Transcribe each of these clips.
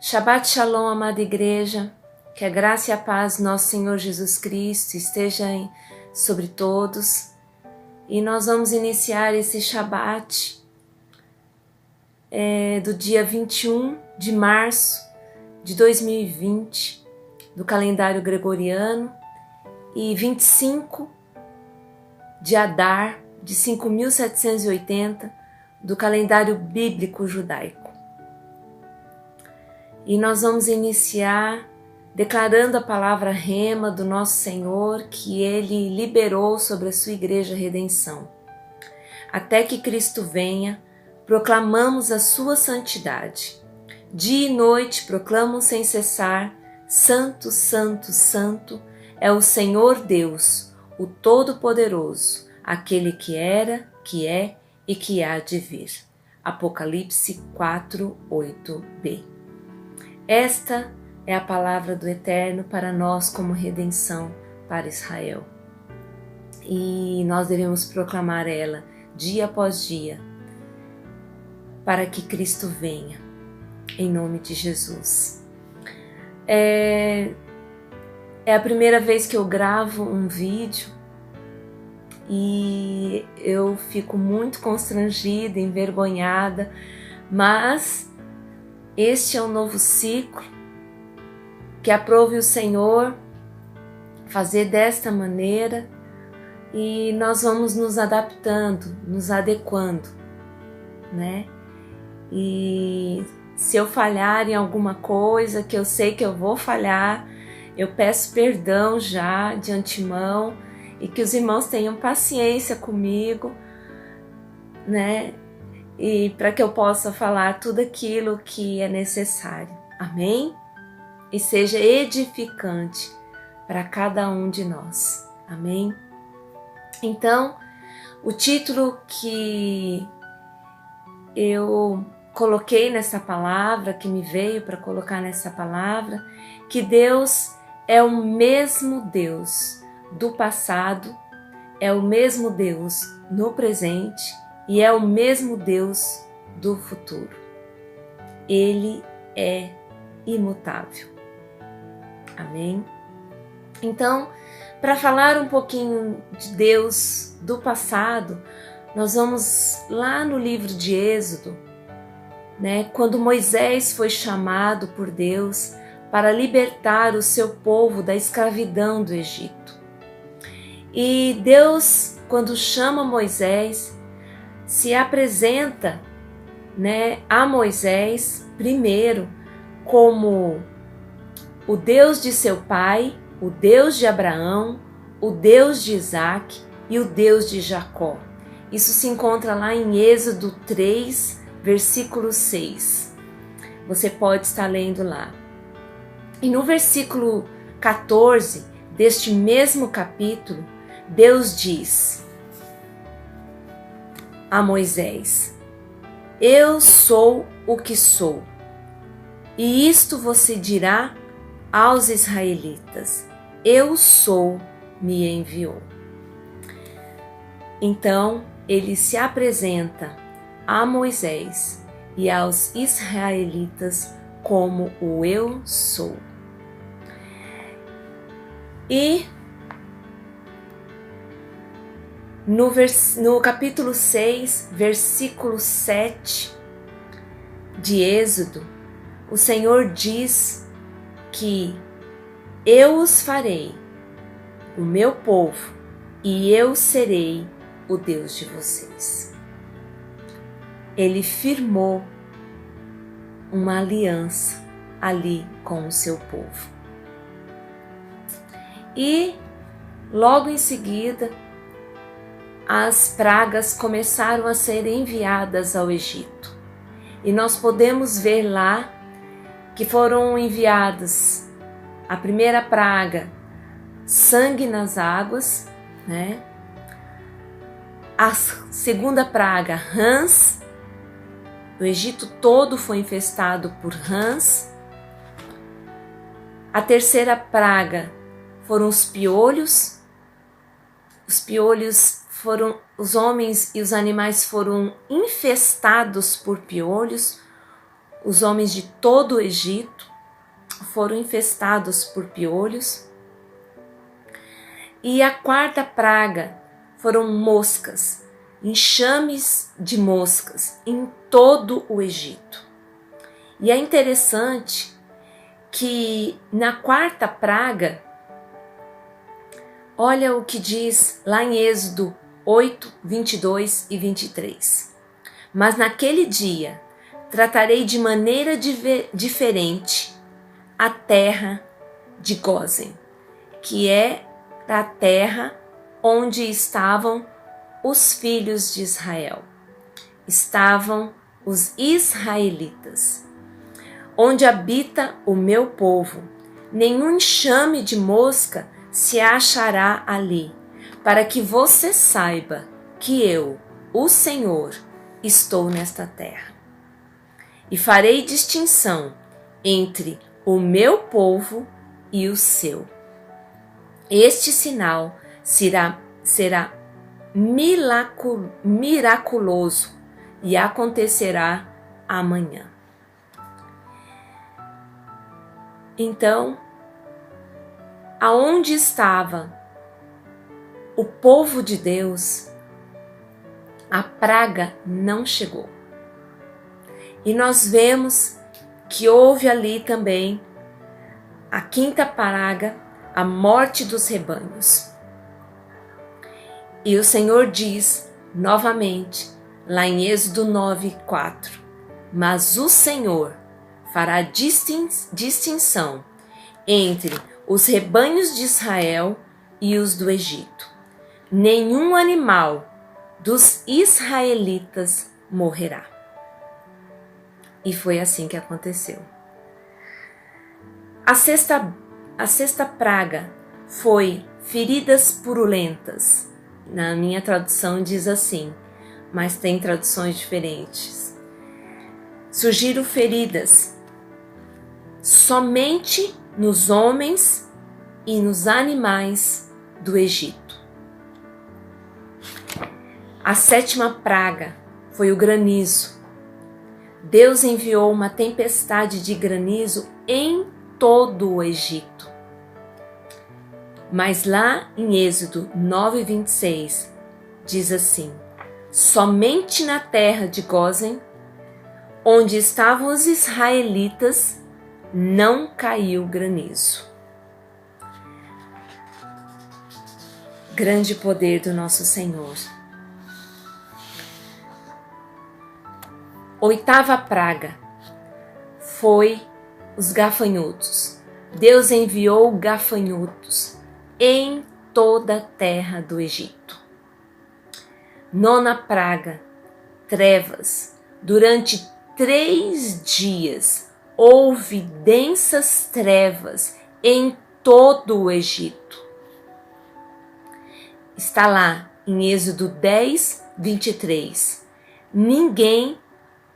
Shabbat Shalom, amada igreja, que a graça e a paz do nosso Senhor Jesus Cristo estejam sobre todos. E nós vamos iniciar esse Shabbat do dia 21 de março de 2020, do calendário gregoriano, e 25 de Adar de 5780, do calendário bíblico judaico. E nós vamos iniciar declarando a palavra rema do nosso Senhor, que Ele liberou sobre a sua igreja redenção. Até que Cristo venha, proclamamos a sua santidade. Dia e noite proclamam sem cessar: Santo, Santo, Santo é o Senhor Deus, o Todo-Poderoso, aquele que era, que é e que há de vir. Apocalipse 4:8b. Esta é a palavra do Eterno para nós como redenção para Israel. E nós devemos proclamar ela dia após dia, para que Cristo venha, em nome de Jesus. É a primeira vez que eu gravo um vídeo e eu fico muito constrangida, envergonhada, mas este é um novo ciclo que aprove o Senhor fazer desta maneira, e nós vamos nos adaptando, nos adequando, né? E se eu falhar em alguma coisa, que eu sei que eu vou falhar, eu peço perdão já de antemão, e que os irmãos tenham paciência comigo, né? E para que eu possa falar tudo aquilo que é necessário. Amém? E seja edificante para cada um de nós. Amém? Então, o título que eu coloquei nessa palavra, que me veio para colocar nessa palavra, que Deus é o mesmo Deus do passado, é o mesmo Deus no presente e é o mesmo Deus do futuro. Ele é imutável. Amém? Então, para falar um pouquinho de Deus do passado, nós vamos lá no livro de Êxodo, né? Quando Moisés foi chamado por Deus para libertar o seu povo da escravidão do Egito. E Deus, quando chama Moisés, se apresenta, né, a Moisés primeiro como o Deus de seu pai, o Deus de Abraão, o Deus de Isaac e o Deus de Jacó. Isso se encontra lá em Êxodo 3, versículo 6. Você pode estar lendo lá. E no versículo 14 deste mesmo capítulo, Deus diz a Moisés: Eu sou o que sou, e isto você dirá aos israelitas: Eu sou, me enviou. Então ele se apresenta a Moisés e aos israelitas como o Eu sou. E no capítulo 6, versículo 7 de Êxodo, o Senhor diz que eu os farei o meu povo e eu serei o Deus de vocês. Ele firmou uma aliança ali com o seu povo. E logo em seguida, as pragas começaram a ser enviadas ao Egito. E nós podemos ver lá que foram enviadas a primeira praga, sangue nas águas, né? A segunda praga, rãs. O Egito todo foi infestado por rãs. A terceira praga foram os piolhos. Os piolhos foram, os homens e os animais foram infestados por piolhos. os homens de todo o Egito foram infestados por piolhos. E a quarta praga foram moscas, enxames de moscas em todo o Egito. E é interessante que na quarta praga, olha o que diz lá em Êxodo 8, 22 e 23. Mas naquele dia tratarei de maneira diferente a terra de Gósen, que é a terra onde estavam os filhos de Israel. Estavam os israelitas, onde habita o meu povo. Nenhum enxame de mosca se achará ali, para que você saiba que eu, o Senhor, estou nesta terra. E farei distinção entre o meu povo e o seu. Este sinal será miraculoso e acontecerá amanhã. Então, aonde estava o povo de Deus, a praga não chegou. E nós vemos que houve ali também a quinta praga, a morte dos rebanhos. E o Senhor diz novamente, lá em Êxodo 9, 4, mas o Senhor fará distinção entre os rebanhos de Israel e os do Egito. Nenhum animal dos israelitas morrerá. E foi assim que aconteceu. A sexta praga foi feridas purulentas. Na minha tradução diz assim, mas tem traduções diferentes. Surgiram feridas somente nos homens e nos animais do Egito. A sétima praga foi o granizo. Deus enviou uma tempestade de granizo em todo o Egito. Mas lá em Êxodo 9:26 diz assim: somente na terra de Gósen, onde estavam os israelitas, não caiu granizo. Grande poder do nosso Senhor. Oitava praga foi os gafanhotos. Deus enviou gafanhotos em toda a terra do Egito. Nona praga, trevas. Durante 3 dias houve densas trevas em todo o Egito. Está lá em Êxodo 10, 23. Ninguém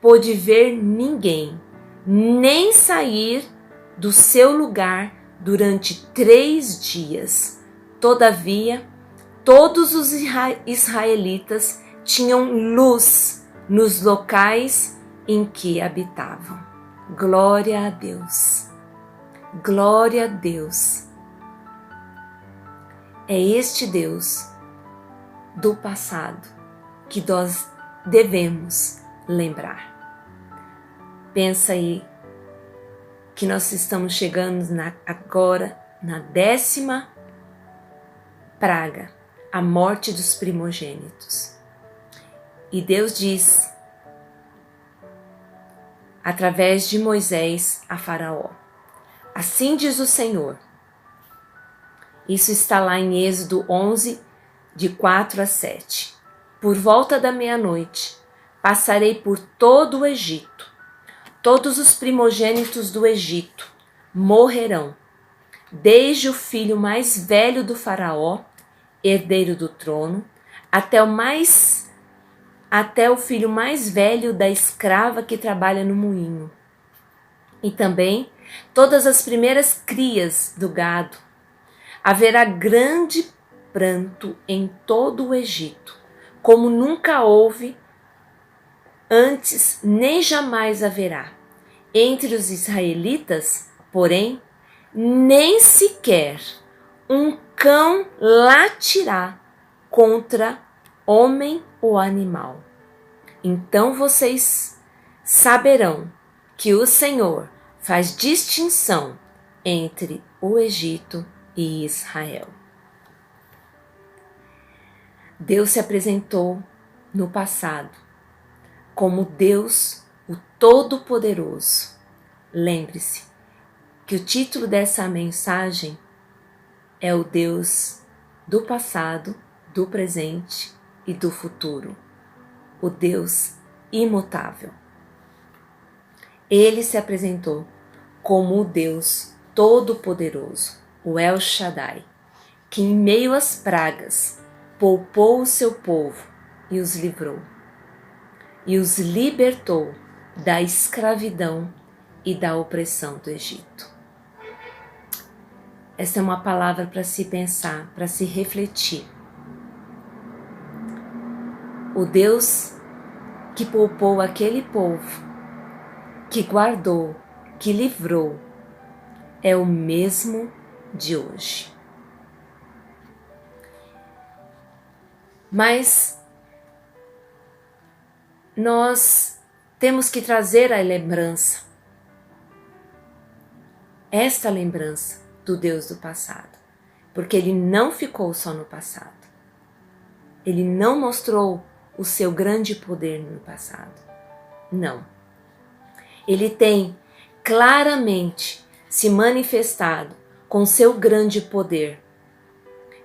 pôde ver ninguém, nem sair do seu lugar durante 3 dias. Todavia, todos os israelitas tinham luz nos locais em que habitavam. Glória a Deus! Glória a Deus! É este Deus do passado que nós devemos lembrar. Pensa aí que nós estamos chegando agora na 10ª praga, a morte dos primogênitos. E Deus diz, através de Moisés a Faraó, assim diz o Senhor. Isso está lá em Êxodo 11, de 4 a 7. Por volta da meia-noite, passarei por todo o Egito. Todos os primogênitos do Egito morrerão, desde o filho mais velho do faraó, herdeiro do trono, até o filho mais velho da escrava que trabalha no moinho. E também todas as primeiras crias do gado. Haverá grande pranto em todo o Egito, como nunca houve antes, nem jamais haverá. Entre os israelitas, porém, nem sequer um cão latirá contra homem ou animal. Então vocês saberão que o Senhor faz distinção entre o Egito e Israel. Deus se apresentou no passado como Deus, o Todo-Poderoso. Lembre-se que o título dessa mensagem é o Deus do passado, do presente e do futuro, o Deus imutável. Ele se apresentou como o Deus Todo-Poderoso, o El Shaddai, que em meio às pragas poupou o seu povo e os livrou, e os libertou da escravidão e da opressão do Egito. Essa é uma palavra para se pensar, para se refletir. O Deus que poupou aquele povo, que guardou, que livrou, é o mesmo de hoje. Mas nós temos que trazer a lembrança, esta lembrança do Deus do passado, porque Ele não ficou só no passado. Ele não mostrou o seu grande poder no passado. Não. Ele tem claramente se manifestado com seu grande poder.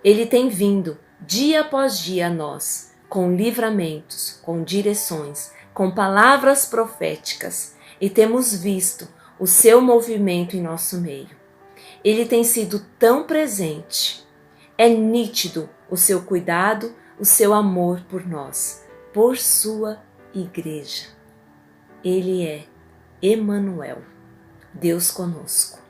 Ele tem vindo dia após dia a nós, com livramentos, com direções, com palavras proféticas, e temos visto o seu movimento em nosso meio. Ele tem sido tão presente. É nítido o seu cuidado, o seu amor por nós, por sua igreja. Ele é Emanuel, Deus conosco.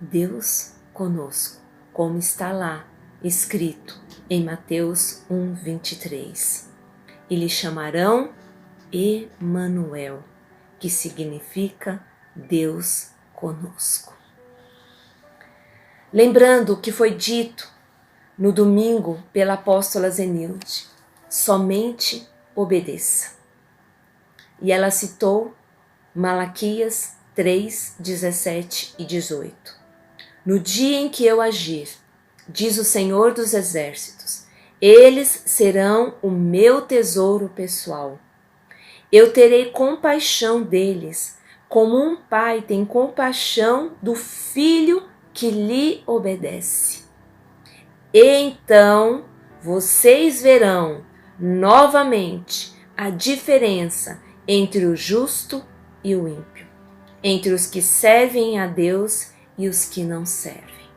Deus conosco, como está lá escrito em Mateus 1:23. E lhe chamarão Emanuel, que significa Deus conosco. Lembrando o que foi dito no domingo pela apóstola Zenilde, somente obedeça. E ela citou Malaquias 3, 17 e 18. No dia em que eu agir, diz o Senhor dos Exércitos, eles serão o meu tesouro pessoal. Eu terei compaixão deles, como um pai tem compaixão do filho que lhe obedece. E então vocês verão novamente a diferença entre o justo e o ímpio, entre os que servem a Deus e os que não servem.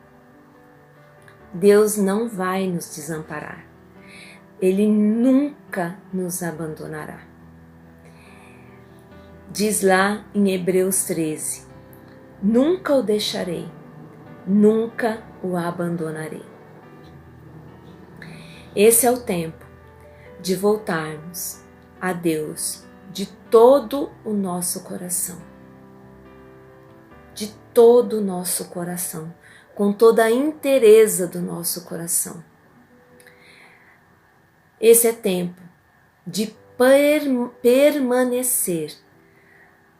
Deus não vai nos desamparar. Ele nunca nos abandonará. Diz lá em Hebreus 13, nunca o deixarei, nunca o abandonarei. Esse é o tempo de voltarmos a Deus de todo o nosso coração. De todo o nosso coração, com toda a inteireza do nosso coração. Esse é tempo de permanecer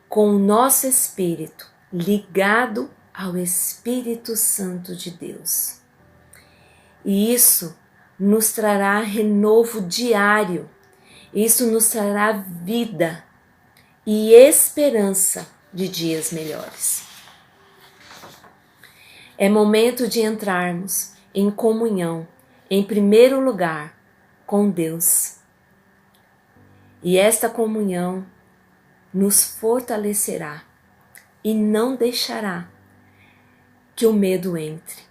com o nosso espírito ligado ao Espírito Santo de Deus. E isso nos trará renovo diário, isso nos trará vida e esperança de dias melhores. É momento de entrarmos em comunhão, em primeiro lugar, com Deus. E esta comunhão nos fortalecerá e não deixará que o medo entre.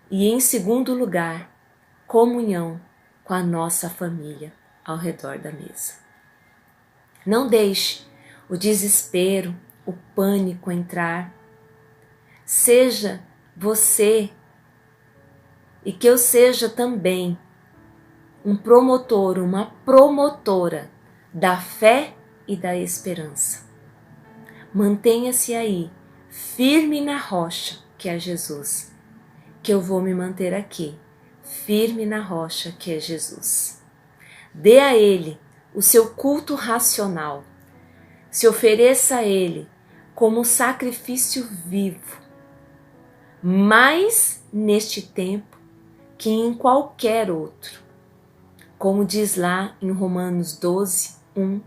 E em segundo lugar, comunhão com a nossa família ao redor da mesa. Não deixe o desespero, o pânico entrar. Seja você e que eu seja também um promotor, uma promotora da fé e da esperança. Mantenha-se aí, firme na rocha, que é Jesus, que eu vou me manter aqui, firme na rocha, que é Jesus. Dê a Ele o seu culto racional. Se ofereça a Ele como sacrifício vivo, mais neste tempo que em qualquer outro. Como diz lá em Romanos 12, 1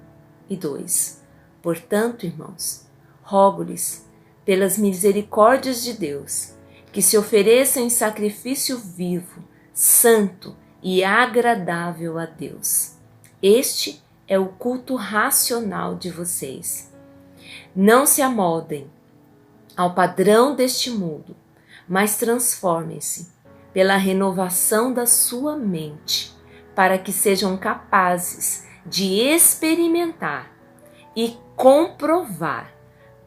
e 2. Portanto, irmãos, rogo-lhes, pelas misericórdias de Deus, que se ofereçam em sacrifício vivo, santo e agradável a Deus. Este é o culto racional de vocês. Não se amoldem ao padrão deste mundo, mas transformem-se pela renovação da sua mente, para que sejam capazes de experimentar e comprovar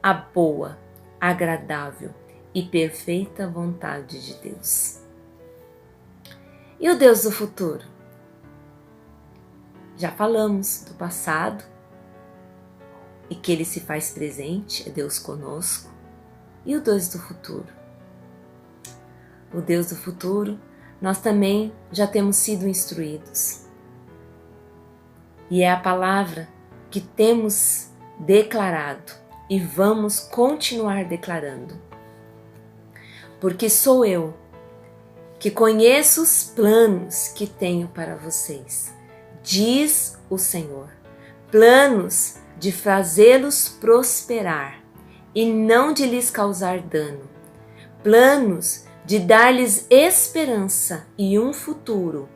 a boa, agradável e perfeita vontade de Deus. E o Deus do futuro? Já falamos do passado e que Ele se faz presente, é Deus conosco. E o Deus do futuro? O Deus do futuro, nós também já temos sido instruídos. E é a palavra que temos declarado e vamos continuar declarando. Porque sou eu que conheço os planos que tenho para vocês, diz o Senhor, planos de fazê-los prosperar e não de lhes causar dano, planos de dar-lhes esperança e um futuro.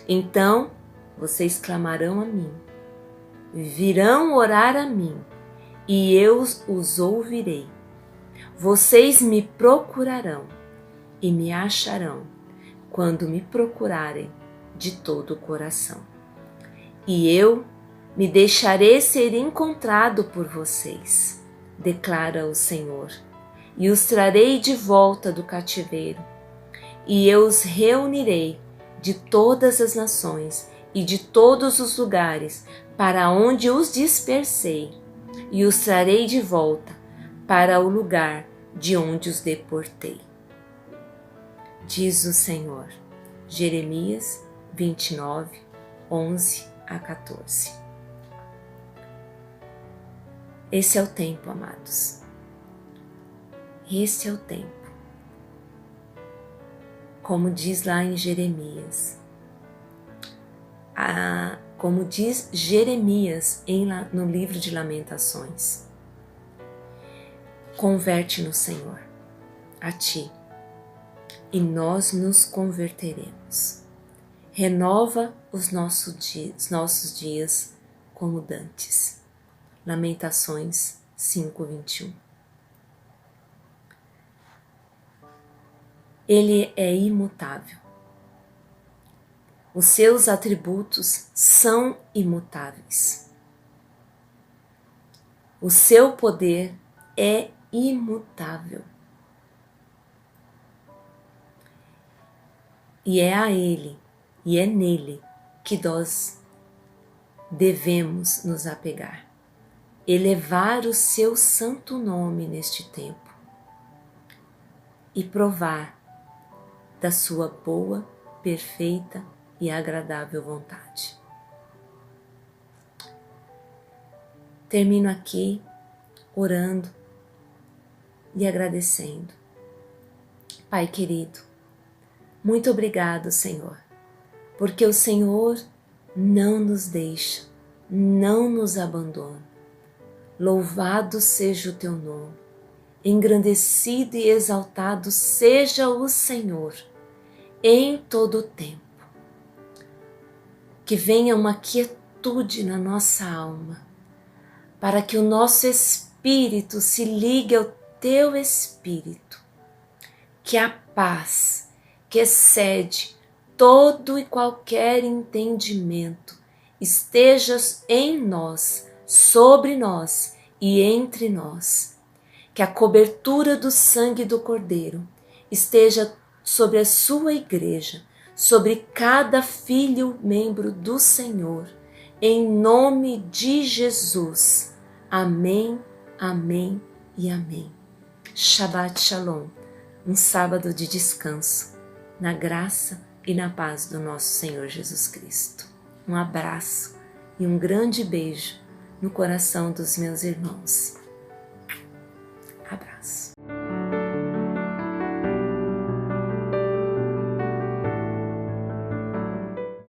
Então vocês clamarão a mim, virão orar a mim, e eu os ouvirei. Vocês me procurarão e me acharão quando me procurarem de todo o coração. E eu me deixarei ser encontrado por vocês, declara o Senhor, e os trarei de volta do cativeiro, e eu os reunirei de todas as nações e de todos os lugares para onde os dispersei, e os trarei de volta para o lugar de onde os deportei. Diz o Senhor. Jeremias 29, 11 a 14. Esse é o tempo, amados. Esse é o tempo. Como diz lá em Jeremias, como diz Jeremias no livro de Lamentações, converte-nos, Senhor, a Ti, e nós nos converteremos. Renova os nossos dias como dantes. Lamentações 5:21. Ele é imutável. Os seus atributos são imutáveis. O seu poder é imutável. E é a Ele, e é nele que nós devemos nos apegar. Elevar o seu santo nome neste tempo e provar da sua boa, perfeita e agradável vontade. Termino aqui orando e agradecendo. Pai querido, muito obrigado, Senhor, porque o Senhor não nos deixa, não nos abandona. Louvado seja o teu nome, engrandecido e exaltado seja o Senhor em todo o tempo. Que venha uma quietude na nossa alma, para que o nosso espírito se ligue ao teu espírito. Que a paz, que excede todo e qualquer entendimento, esteja em nós, sobre nós e entre nós. Que a cobertura do sangue do Cordeiro esteja sobre a sua igreja, sobre cada filho membro do Senhor, em nome de Jesus. Amém, amém e amém. Shabbat Shalom, um sábado de descanso, na graça e na paz do nosso Senhor Jesus Cristo. Um abraço e um grande beijo no coração dos meus irmãos. Abraço.